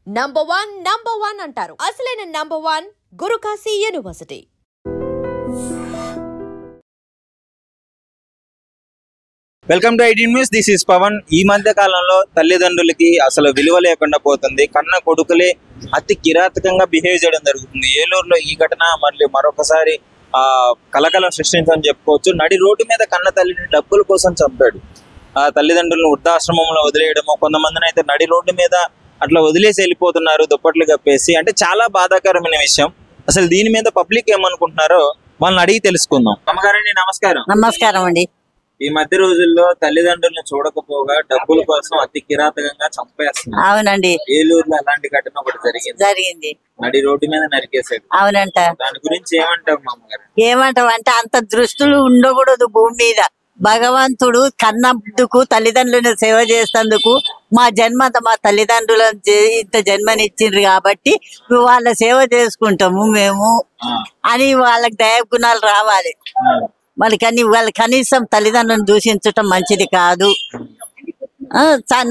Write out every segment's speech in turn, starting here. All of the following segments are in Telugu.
నంబర్ వన్ అంటారు. అసలైన number one Gurukashi university. Welcome to IT news. This is Pavan. ఈ మధ్య కాలంలో తల్లిదండ్రులకి అసలు విలువ లేకుండా పోతుంది. కన్న కొడుకులే అతి కిరాతకంగా బిహేవ్ చేయడం జరుగుతుంది. ఏలూరులో ఈ ఘటన మళ్ళీ మరొకసారి కలకలం సృష్టించని చెప్పుకోవచ్చు. నడి రోడ్డు మీద కన్న తల్లిని డబ్బుల కోసం చంపాడు. తల్లిదండ్రులను వృద్ధాశ్రమంలో వదిలేయడము, కొంతమందిని అయితే నడి రోడ్డు మీద అట్లా వదిలేసి వెళ్ళిపోతున్నారు దుప్పట్లు కప్పేసి. అంటే చాలా బాధాకరమైన విషయం. అసలు దీని మీద పబ్లిక్ ఏమనుకుంటున్నారో వాళ్ళని అడిగి తెలుసుకుందాం. అమ్మగారండి, నమస్కారం. నమస్కారం అండి. ఈ మధ్య రోజుల్లో తల్లిదండ్రులను చూడకపోగా డబ్బుల కోసం అతి కిరాతకంగా చంపేస్తున్నారు. అవునండి, ఏలూరులో అలాంటి ఘటన ఒకటి జరిగింది. నడి రోడ్డు మీద నరికేశాడు. అవునంట. దాని గురించి ఏమంటావు అమ్మగారు? ఏమంటావు అంటే అంత దృష్టిలు ఉండకూడదు భూమి మీద. భగవంతుడు కన్నందుకు తల్లిదండ్రులను సేవ చేసేందుకు మా తల్లిదండ్రులను ఇంత జన్మనిచ్చిండ్రు కాబట్టి వాళ్ళ సేవ చేసుకుంటాము మేము అని వాళ్ళకి దయ గుణాలు రావాలి. వాళ్ళ కనీసం తల్లిదండ్రులను దూషించటం మంచిది కాదు.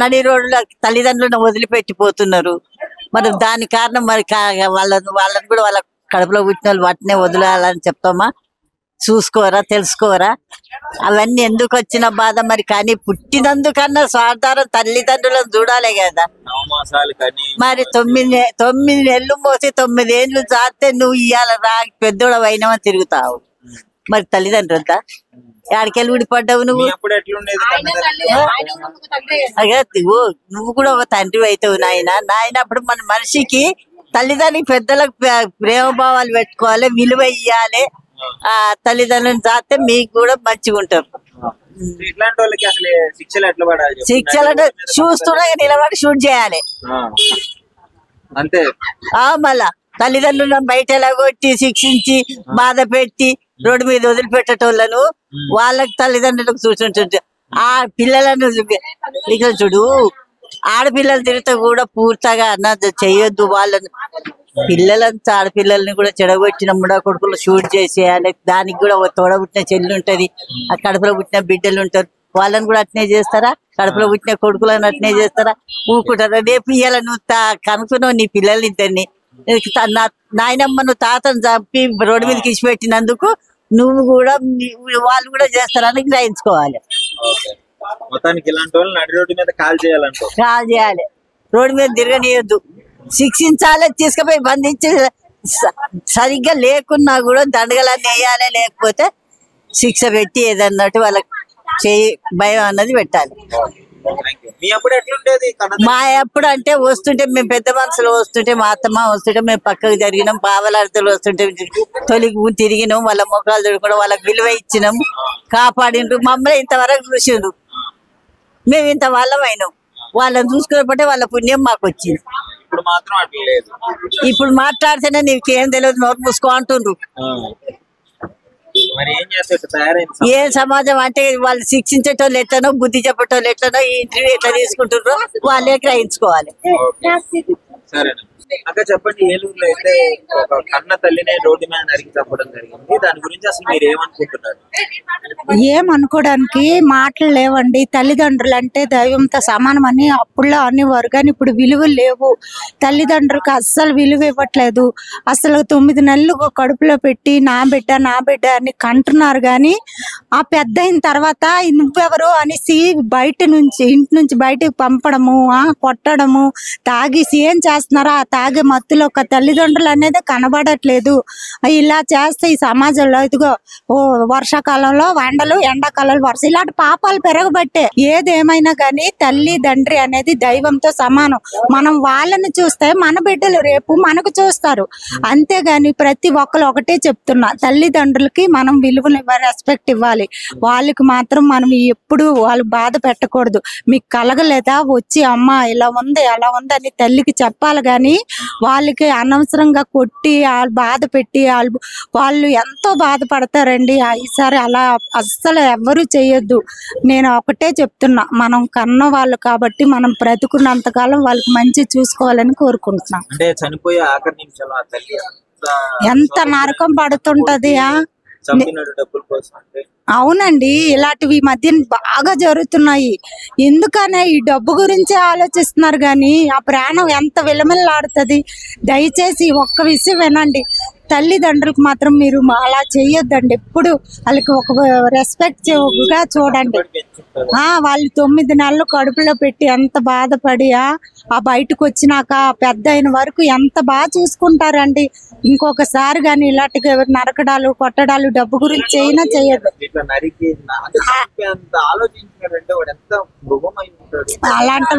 నడి రోడ్ల తల్లిదండ్రులను వదిలిపెట్టిపోతున్నారు. మరి దాని కారణం మరి వాళ్ళని కూడా వాళ్ళ కడుపులో పుట్టిన వాళ్ళు వాటినే వదిలేయాలని చెప్తామా? చూసుకోరా, తెలుసుకోరా? అవన్నీ ఎందుకు వచ్చిన బాధ మరి. కానీ పుట్టినందుకన్నా స్వార్థారం తల్లిదండ్రులను చూడాలి కదా. మరి 9 నెలలు మోసి 9 ఏళ్ళు జాతే నువ్వు ఇవాళ పెద్దోడ అయినామని తిరుగుతావు. మరి తల్లిదండ్రులతో ఆడికెళ్ళి ఊడిపడ్డావు నువ్వు. నువ్వు కూడా ఒక తండ్రి అవుతావు నాయన. అప్పుడు మన మనిషికి తల్లిదండ్రులకి పెద్దలకు ప్రేమభావాలు పెట్టుకోవాలి, విలువ ఇయ్యాలి. తల్లిదండ్రులను జాతే మీకు కూడా మంచిగా ఉంటారు. ఇట్లాంటి వాళ్ళకి అసలు శిక్షలు ఎట్లా పడాలి? శిక్షలు చూస్తున్నా నిలబడి షూట్ చేయాలి అంతే. మళ్ళా తల్లిదండ్రులను బయట ఎలా కొట్టి శిక్షించి బాధ పెట్టి రోడ్డు మీద వదిలిపెట్టేటోళ్ళను వాళ్ళకి తల్లిదండ్రులకు చూస్తుంటుంది. ఆ పిల్లలను ఇక్కడ చూడు, ఆడపిల్లలు తిరిగితే కూడా పూర్తిగా అన్నది చెయ్యొద్దు. వాళ్ళని ఆడపిల్లల్ని కూడా చెడగొట్టిన ముడా కొడుకులు షూట్ చేసేయాలి. దానికి కూడా తోడబుట్టిన చెల్లి ఉంటది, ఆ కడుపులో పుట్టిన బిడ్డలు ఉంటారు, వాళ్ళని కూడా అట్నే చేస్తారా? కడుపులో పుట్టిన కొడుకులను అట్నే చేస్తారా? ఊరుకుంటారా? రేపు ఇయ్యాల నువ్వు కనుక్కున్నావు నీ పిల్లలు ఇద్దరిని. నాయనమ్మ నువ్వు తాతను చంపి రోడ్డు మీదకి ఇచ్చిపెట్టినందుకు నువ్వు కూడా వాళ్ళు కూడా చేస్తారని గ్రహించుకోవాలి. మొత్తానికి ఇలాంటి వాళ్ళు నడి రోడ్డు మీద కాల్ చేయాలి. రోడ్డు మీద తిరగనియొద్దు, శిక్షించాలి, తీసుకుపోయి బంధించి సరిగ్గా లేకున్నా కూడా దండగలన్నీ వేయాలి. లేకపోతే శిక్ష పెట్టి ఏదన్నట్టు వాళ్ళకి భయం అన్నది పెట్టాలి. మా ఎప్పుడు అంటే వస్తుంటే మేము పెద్ద మనుషులు వస్తుంటే, మా అత్తమ్మ వస్తుంటే మేము పక్కకు జరిగినాం, పావలాడతలు వస్తుంటే తొలిగి తిరిగినాం, వాళ్ళ ముఖాలు దొరుకున్నాం, వాళ్ళకి విలువ ఇచ్చినాం, కాపాడిండ్రు, మమ్మల్ని ఇంతవరకు చూసిండ్రు. మేము ఇంత వాళ్ళమైనాం. వాళ్ళని చూసుకున్నప్పుడే వాళ్ళ పుణ్యం మాకు వచ్చింది. ఇప్పుడు మాట్లాడితేనే నీకేం తెలియదు, నోరు మూసుకో అంటుండ్రు. ఏ సమాజం అంటే వాళ్ళు శిక్షించేటోళ్ళు ఎట్లనో, బుద్ధి చెప్పేటోళ్ళు ఎట్లనో, ఈ ఇంటర్వ్యూ ఎట్లా తీసుకుంటుర్రో వాళ్ళే గ్రహించుకోవాలి. అక్క చెప్పండి, ఏలూరులో అయితే ఒక కన్న తల్లినే రోడ్డు మీద నరికి చంపడం జరిగింది. దాని గురించి అసలు మీరు ఏమనుకుంటున్నారు? ఏమనుకోవడానికి మాటలు లేవండి. తల్లిదండ్రులు అంటే దైవంతో సమానం అని అప్పుడులో అనేవారు, కానీ ఇప్పుడు విలువలు లేవు. తల్లిదండ్రులకు అస్సలు విలువ ఇవ్వట్లేదు. అసలు 9 నెలలు కడుపులో పెట్టి నా బిడ్డ అని కంటున్నారు. కానీ ఆ పెద్ద అయిన తర్వాత నువ్వెవరు అనేసి ఇంటి నుంచి బయటకు పంపడము, కొట్టడము, తాగేసి ఏం చేస్తున్నారో ఆ తాగే మత్తులో ఒక తల్లిదండ్రులు అనేది కనబడట్లేదు. ఇలా చేస్తే ఈ సమాజంలో ఇదిగో వర్షాకాలంలో ఎండలు, ఎండాకాలంలో వర్షం, ఇలాంటి పాపాలు పెరగబట్టే. ఏదేమైనా కానీ తల్లిదండ్రి అనేది దైవంతో సమానం. మనం వాళ్ళని చూస్తే మన బిడ్డలు రేపు మనకు చూస్తారు. అంతేగాని ప్రతి ఒక్కరు ఒకటే చెప్తున్నా, తల్లిదండ్రులకి మనం విలువలు రెస్పెక్ట్ ఇవ్వాలి. వాళ్ళకి మాత్రం మనం ఎప్పుడు వాళ్ళు బాధ పెట్టకూడదు. మీకు కలగలేదా, వచ్చి అమ్మ ఇలా ఉంది అలా ఉంది అని తల్లికి చెప్పాలి. కానీ వాళ్ళకి అనవసరంగా కొట్టి వాళ్ళు బాధ పెట్టి వాళ్ళు ఎంతో బాధపడతారండి. ఈసారి అలా అస్సలు ఎవ్వరూ చేయొద్దు. నేను ఒకటే చెప్తున్నా, మనం కన్న వాళ్ళు కాబట్టి మనం బ్రతుకున్నంతకాలం వాళ్ళకి మంచి చూసుకోవాలని కోరుకుంటున్నాం. ఎంత నరకం పడుతుంటది. అవునండి, ఇలాంటివి ఈ మధ్య బాగా జరుగుతున్నాయి. ఎందుకనే ఈ డబ్బు గురించే ఆలోచిస్తున్నారు కానీ ఆ ప్రాణం ఎంత విలమిల్లాడుతుంది. దయచేసి ఒక్క విషయం వినండి, తల్లిదండ్రులకు మాత్రం మీరు అలా చేయొద్దండి. ఎప్పుడు వాళ్ళకి ఒక రెస్పెక్ట్ గా చూడండి. వాళ్ళు 9 నెలలు కడుపులో పెట్టి ఎంత బాధపడి ఆ బయటకు వచ్చినాక పెద్ద అయిన వరకు ఎంత బాగా చూసుకుంటారండి. ఇంకొకసారి కానీ ఇలాంటి నరకడాలు కొట్టడాలు డబ్బు గురించి అయినా చేయదు. అలాంటి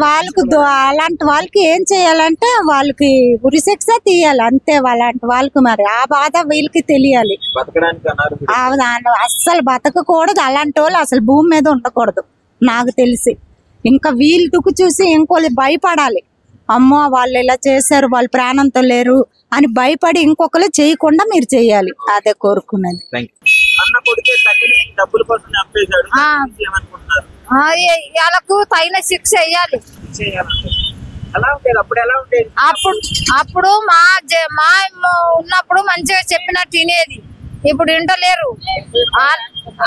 వాళ్ళకి ఏం చేయాలంటే వాళ్ళకి ఉరిశిక్ష తీయాలి అంతే. అలాంటి వాళ్ళకి మరి ఆ బాధ వీళ్ళకి తెలియాలి. అస్సలు బతకకూడదు, అలాంటి వాళ్ళు అసలు భూమి మీద ఉండకూడదు నాకు తెలిసి. ఇంకా వీళ్ళకు చూసి ఇంకోళ్ళు భయపడాలి. అమ్మో వాళ్ళు ఇలా చేశారు, వాళ్ళు ప్రాణంతో లేరు అని భయపడి ఇంకొకరు చేయకుండా మీరు చేయాలి. అదే కోరుకున్నది. వాళ్ళకు తగిన శిక్ష వేయాలి. అప్పుడు మా ఉన్నప్పుడు మంచిగా చెప్పినట్టు వినేది, ఇప్పుడు వింటలేరు.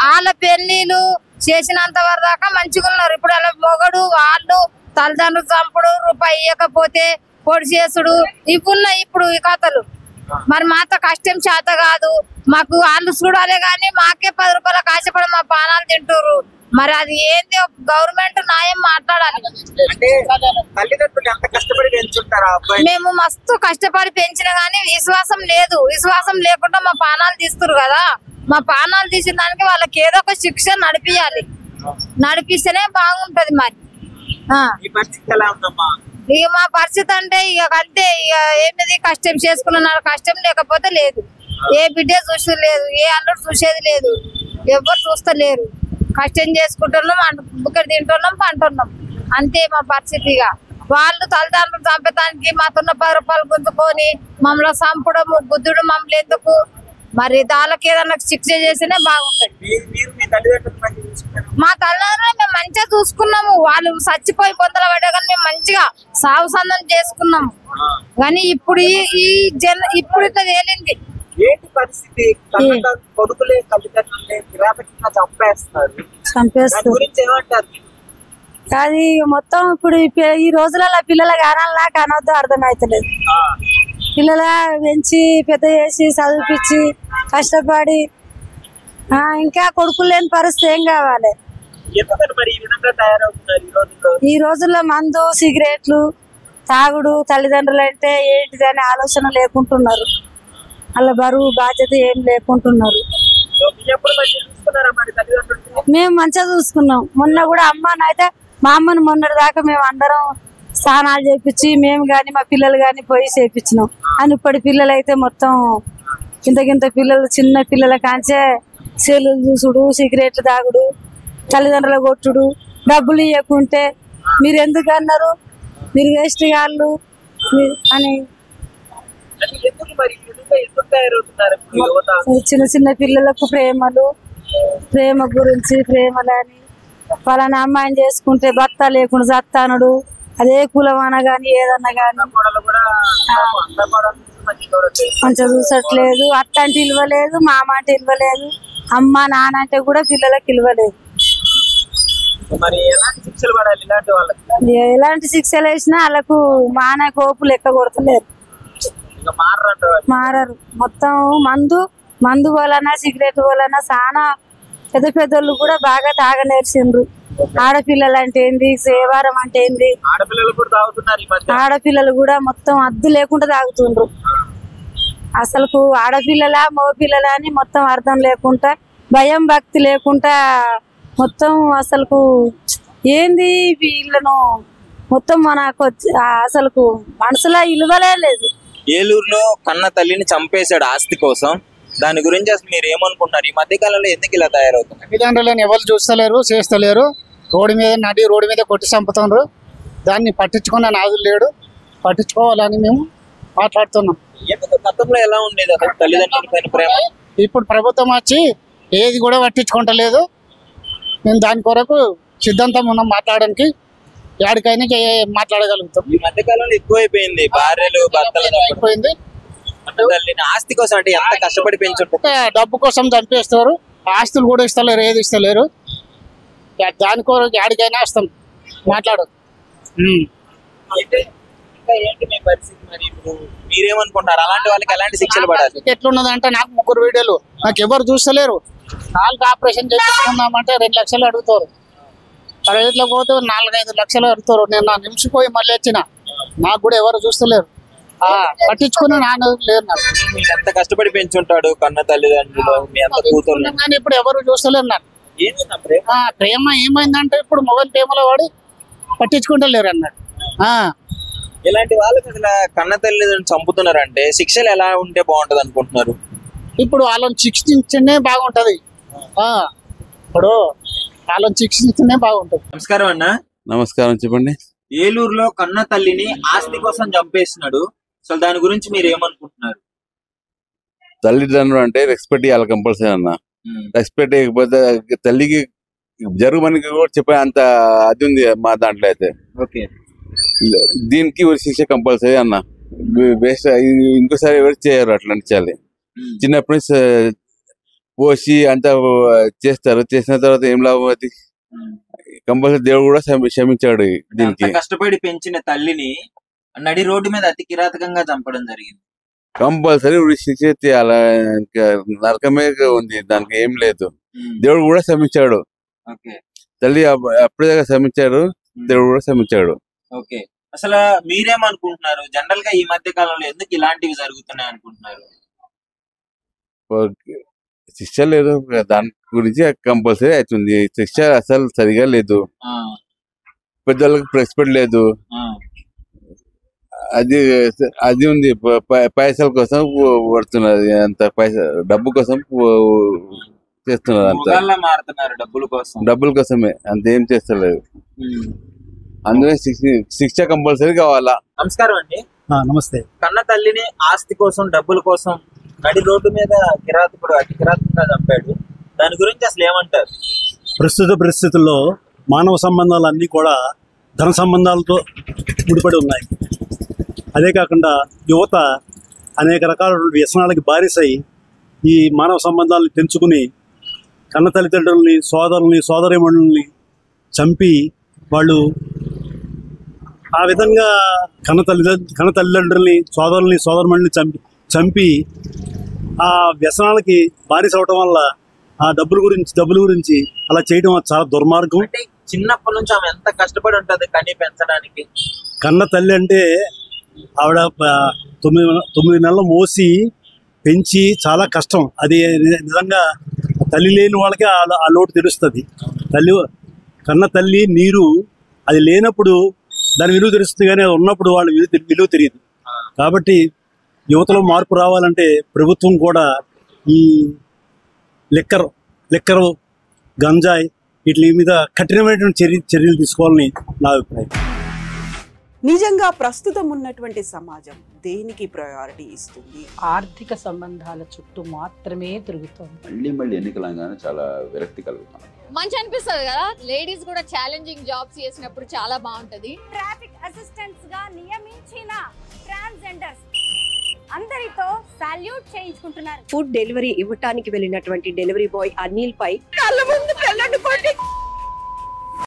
వాళ్ళ పెళ్లిలు చేసినంత వరకు దాకా మంచిగా ఉన్నారు. ఇప్పుడు వాళ్ళ మొగడు వాళ్ళు తల్లిదండ్రులు చంపుడు, రూపాయి ఇవ్వకపోతే పొడి చేసుడు, ఇవున్నాయి ఇప్పుడు ఈ కథలు. మరి మాతో కష్టం చేత కాదు, మాకు వాళ్ళు చూడాలి కానీ మాకే 10 రూపాయలకు ఆశపడి మా పానాలు తింటారు. మరి అది ఏంది, గవర్నమెంట్ న్యాయం మాట్లాడాలి. మేము మస్తు కష్టపడి పెంచిన గానీ విశ్వాసం లేదు. విశ్వాసం లేకుండా మా పానాలు తీస్తారు కదా. మా పానాలు తీసిన దానికి వాళ్ళకి ఏదో ఒక శిక్ష నడిపియాలి. నడిపిస్తేనే బాగుంటది. మరి ఇక మా పరిస్థితి అంటే ఇక అంతే. ఇక ఏమిది, కష్టం చేసుకున్నాడు, కష్టం లేకపోతే లేదు. ఏ బిడ్డ చూసేది లేదు, ఏ అల్లుడు చూసేది లేదు, ఎవరు చూస్తలేరు. కష్టం చేసుకుంటున్నాం, ఇక్కడ తింటున్నాం, పంటున్నాం, అంతే మా పరిస్థితిగా. వాళ్ళు తల్లిదండ్రులు చంపేదానికి మాకున్న 10 రూపాయలు గుంజుకొని మమ్మల్ని చంపడం, గుద్దుడు మమ్మల్ని ఎందుకు? మరి దానికి ఏదన్నా శిక్ష చేస్తేనే బాగుంటది. మా తల్లిదండ్రులు మేము మంచిగా చూసుకున్నాము. వాళ్ళు చచ్చిపోయి పొందల పడ్డా కానీ మేము మంచిగా సాగు సందం చేసుకున్నాము. కానీ ఇప్పుడు ఇప్పుడు ఇట్లా తేలింది. అది మొత్తం ఇప్పుడు ఈ రోజులలో పిల్లల గానాలలా కనొద్దు అర్థమైతలేదు. పిల్లల పెంచి పెద్ద చేసి చదివిపించి కష్టపడి ఇంకా కొడుకులు లేని పరిస్థితి ఏం కావాలి? ఈ రోజుల్లో మందు సిగరెట్లు తాగుడు, తల్లిదండ్రులు అంటే ఏంటిదని ఆలోచన లేకుంటున్నారు. వాళ్ళ బరువు బాధ్యత ఏం లేకుంటున్నారు. మేము మంచిగా చూసుకున్నాం. మొన్న కూడా అమ్మనైతే మా అమ్మని మొన్నటి దాకా మేము అందరం స్నానాలు చేపించి మేము కానీ మా పిల్లలు కానీ పోయి చేపించినాం. అని ఇప్పటి పిల్లలు అయితే మొత్తం ఇంతకింత పిల్లలు, చిన్న పిల్లల కాంచే సెల్లులు చూసుడు, సిగరెట్లు తాగుడు, తల్లిదండ్రుల కొట్టుడు, డబ్బులు ఇవ్వకుంటే మీరు ఎందుకు అన్నారు, మీరు వేస్ట్ కాళ్ళు అని చిన్న చిన్న పిల్లలకు ప్రేమ గురించి ప్రేమలని పలానా అమ్మాయిని చేసుకుంటే భర్త లేకుండా చత్తానుడు, అదే కులమాన గాని ఏదన్నా గాని మంచిగా చూసట్లేదు. అత్త అంటే ఇవ్వలేదు, మామ అంటే ఇవ్వలేదు, అమ్మ నాన్న అంటే కూడా పిల్లలకు ఇవ్వలేదు. ఎలాంటి శిక్షలు వేసినా వాళ్ళకు మాన కోపు లెక్క కొడతలేరు, మారరు. మొత్తం మందు వలన సిగరెట్ వలన చాలా పెద్ద పెద్దోళ్ళు కూడా బాగా తాగ నేర్చిండ్రు. ఆడపిల్లలు అంటే ఏంది, సేవారం అంటే ఏంది, ఆడపిల్లలు కూడా మొత్తం అద్దు లేకుండా తాగుతుండ్రు. అసలుకు ఆడపిల్లలా మగపిల్లలా అని మొత్తం అర్థం లేకుండా, భయం భక్తి లేకుండా మొత్తం అసలుకు ఏంది వీళ్ళను మొత్తం మనకు అసలుకు మనసులో ఇలువలే లేదు. ఏలూరులో కన్న తల్లిని చంపేశాడు ఆస్తి కోసం. దాని గురించి అసలు మీరు ఏమనుకుంటున్నారు? ఈ మధ్య కాలంలో ఎందుకు ఇలా తయారవుతుంది? తల్లిదండ్రులను ఎవరు చూస్తలేరు, చేస్తలేరు. రోడ్డు మీద కొట్టి చంపుతున్నారు. దాన్ని పట్టించుకున్న నాదులు లేడు. పట్టించుకోవాలని మేము మాట్లాడుతున్నాం. గతంలో ఎలా ఉండేది తల్లిదండ్రుల పైన ప్రేమ? ఇప్పుడు ప్రభుత్వం వచ్చి ఏది కూడా పట్టించుకుంటలేదు. మేము దాని కొరకు సిద్ధాంతం ఉన్నాం మాట్లాడడానికి. ఎక్కడికైనా మాట్లాడగలుగుతాం. ఈ మధ్య కాలంలో ఎక్కువైపోయింది, భార్యలు భర్తలు అయిపోయింది. ఆస్తి కోసం అంటే ఎంత కష్టపడి పెంచుంటారు, డబ్బు కోసం చంపేస్తారు. ఆస్తులు కూడా ఇస్తలేరు, ఏది ఇస్తలేరు. దానికో ఆడికైనా ఇస్తాం మాట్లాడు. అయితే ఇంకా ఏంటి మీ పరిస్థితి మరి? ఇప్పుడు మీరేమనుకుంటారు? అలాంటి వాళ్ళకి ఎలాంటి శిక్షలు పడాలి? ఎట్లున్నదంటే నాకు 3 వీడియోలు, నాకు ఎవరు చూస్తలేరు. కాలుకి ఆపరేషన్ చేయించుకున్నామంటే 2 లక్షలు అడుగుతారు. ప్రైవేట్లో పోతే 4-5 లక్షలు అడుగుతారు. నేను నా నిమిషిపోయి మళ్ళీ వచ్చిన, నాకు కూడా ఎవరు చూస్తలేరు, పట్టించుకుని నాన్న లేరు. నాకు ఎంత కష్టపడి పెంచుంటాడు కన్న తల్లిదండ్రులు, మీ అంత కూతురు, కానీ ఇప్పుడు ఎవరు చూస్తలేరు. నాకు ప్రేమ ఏమైందంటే ఇప్పుడు మొబైల్ ప్రేమలో వాడి పట్టించుకుంటలేరు అన్నాడు. ఇలాంటి వాళ్ళకి అసలు కన్న తల్లిదండ్రులు చంపుతున్నారంటే శిక్షలు ఎలా ఉంటే బాగుంటది అనుకుంటున్నారు? ఇప్పుడు వాళ్ళని శిక్షించనే బాగుంటది. ఇప్పుడు వాళ్ళని శిక్షించనే బాగుంటది. నమస్కారం అన్న. నమస్కారం, చెప్పండి. ఏలూరులో కన్న తల్లిని ఆస్తి కోసం చంపేస్తున్నాడు. అసలు దాని గురించి మీరు ఏమనుకుంటున్నారు? తల్లిదండ్రులు అంటే రెస్పెక్ట్ ఇవ్వాలి కంపల్సరీ అన్న. రెస్పెక్ట్ ఇవ్వకపోతే తల్లికి జరుగుమనికి కూడా చెప్పే అంత అది ఉంది మా దాంట్లో అయితే. ఓకే, దీనికి శిక్ష కంపల్సరీ అన్న. బెస్ట్ ఇంకోసారి ఎవరు చేయరు అట్లా అనిపించాలి. చిన్నప్పటి నుంచి పోసి అంతా చేస్తారు, చేసిన తర్వాత ఏం లాభం అది? కంపల్సరీ దేవుడు కూడా క్షమించాడు దీనికి. కష్టపడి పెంచిన తల్లిని నడి రోడ్డు మీద అతి కిరాతకంగా చంపడం జరిగింది. కంపల్సరీ శిక్ష చేయాలి, నరకమే ఉంది, దానికి ఏం లేదు. దేవుడు కూడా క్షమించాడు. తల్లి అప్పుడే క్షమించాడు, దేవుడు కూడా క్షమించాడు. ఓకే, అసలు మీరేమనుకుంటున్నారు? జనరల్ గా ఈ మధ్య కాలంలో ఎందుకు ఇలాంటివి జరుగుతున్నాయి అనుకుంటున్నారు? శిక్ష లేదు, దాని గురించి కంపల్సరీ అవుతుంది. శిక్ష అసలు సరిగా లేదు, పెద్దవాళ్ళకి రెస్పెక్ట్ లేదు. అది అది ఉంది, పైసల కోసం పడుతున్నది, అంత పైసా డబ్బు కోసం చేస్తున్నారు, అంత డబ్బుల కోసమే, అంతేం చేస్తలేదు. అందుకే శిక్ష కంపల్సరీ కావాలా. నమస్కారం అండి. నమస్తే. కన్న తల్లిని ఆస్తి కోసం, డబ్బుల కోసం నడి రోడ్డు మీద కిరాతకుడు అతి కిరాతకంగా చంపాడు. దాని గురించి అసలు ఏమంటారు? ప్రస్తుత పరిస్థితుల్లో మానవ సంబంధాలు అన్నీ కూడా ధన సంబంధాలతో ముడిపడి ఉన్నాయి. అదే కాకుండా యువత అనేక రకాల వ్యసనాలకి బారిసై ఈ మానవ సంబంధాలను పెంచుకుని కన్న తల్లిదండ్రులని, సోదరుల్ని, సోదరీమణుల్ని చంపి వాళ్ళు ఆ విధంగా కన్న తల్లిదండ్రుల్ని, సోదరుల్ని, సోదరుమణుల్ని చంపి ఆ వ్యసనాలకి బారిస అవటం వల్ల ఆ డబ్బుల గురించి అలా చేయడం చాలా దుర్మార్గం. చిన్నప్పటి నుంచి ఆమె ఎంత కష్టపడి ఉంటది కని పెంచడానికి. కన్న తల్లి అంటే ఆవిడ 9 నెలలు మోసి పెంచి చాలా కష్టం. అది నిజంగా తల్లి లేని వాళ్ళకి ఆ లోటు తెలుస్తుంది. కన్న తల్లి నీరు అది లేనప్పుడు దాని విలువ తెలుస్తుంది, కానీ అది ఉన్నప్పుడు వాళ్ళ విలువ తెలియదు. కాబట్టి యువతలో మార్పు రావాలంటే ప్రభుత్వం కూడా ఈ లిక్కర్, గంజాయి వీటి మీద కఠినమైనటువంటి చర్యలు తీసుకోవాలని నా అభిప్రాయం. నిజంగా ప్రస్తుతం ఉన్నటువంటి సమాజం దేనికి ప్రయారిటీ ఇస్తుంది? ఆర్థిక సంబంధాల చుట్టూ మాత్రమే తిరుగుతుంది. మళ్ళీ ఎన్నికలంగానే చాలా విరక్తి కలుగుతాం. మంచి అనిపిస్తుంది కదా, లేడీస్ కూడా ఛాలెంజింగ్ జాబ్స్ చేసినప్పుడు చాలా బాగుంటది. ట్రాఫిక్ అసిస్టెంట్స్ గా నియమించిన ట్రాన్స్జెండర్స్ అందరితో సాల్యూట్ చేయించుకుంటున్నారు. ఫుడ్ డెలివరీ ఇవ్వటానికి వెళ్ళినటువంటి డెలివరీ బాయ్ అనిల్ పై కళ్ళ ముందు పెళ్ళండి